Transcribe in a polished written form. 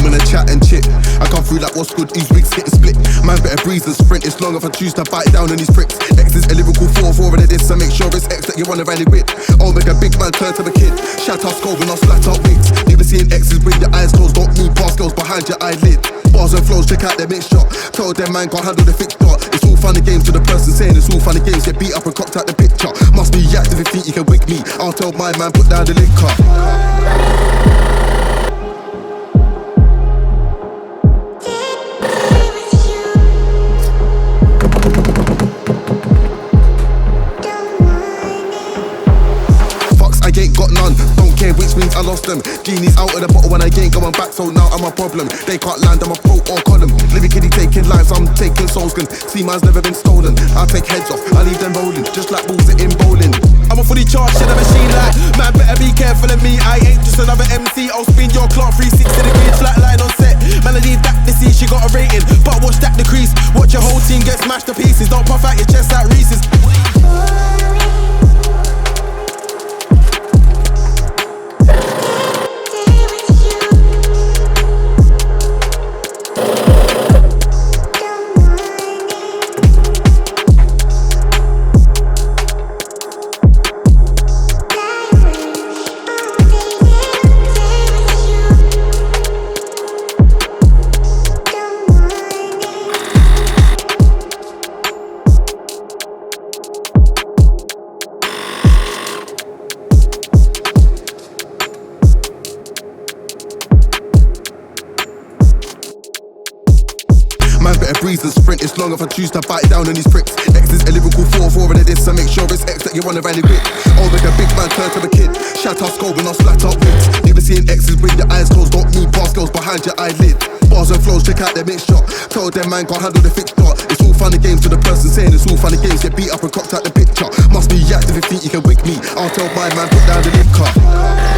room and a chat and chit. I come through like what's good, these wigs getting split. Man better breeze than sprint, it's long if I choose to bite down on these pricks. X is a lyrical 4-4 and this, so make sure it's X that you wanna rally with. I'll make a big man turn to a kid. Shout out skull when I splat out wigs. Never seeing X's with your eyes closed, don't move past girls behind your eyelid. Bars and flows, check out their mixture. Tell them man can't handle the fixture. It's all fun and games to the person saying it's all fun and games. Get beat up and cocked out the picture. Must be active if you think you can wig me. I'll tell my man put down the liquor. Ain't got none, don't care which means I lost them. Genie's out of the bottle when I ain't going back, so now I'm a problem. They can't land, I'm a pro or column. Lyrically taking lives, I'm taking souls. Can see man's never been stolen. I take heads off, I leave them rolling, just like balls in bowling. I'm a fully charged shit of a machine like man, better be careful of me. I ain't just another MC, I'll spin your clock 360 degrees, flatline on set. Man, I leave that to see, she got a rating, but watch that decrease. Watch your whole team get smashed to pieces. Don't puff out your chest like Reese's. Man better breeze and sprint, it's long if I choose to bite down on these pricks. X is a lyrical 4-4 and this, so make sure it's X that you wanna rally with. I'll make a big man turn to a kid. Shout out skull when I splat out wigs. Never seeing X's with your eyes closed, don't move past girls behind your eyelid. Bars and flows, check out their mixture. Tell them man can't handle the fixture. It's all fun and games to the person saying it's all fun and games. Get beat up and cocked out the picture. Must be active if you think you can wig me. I'll tell my man put down the liquor.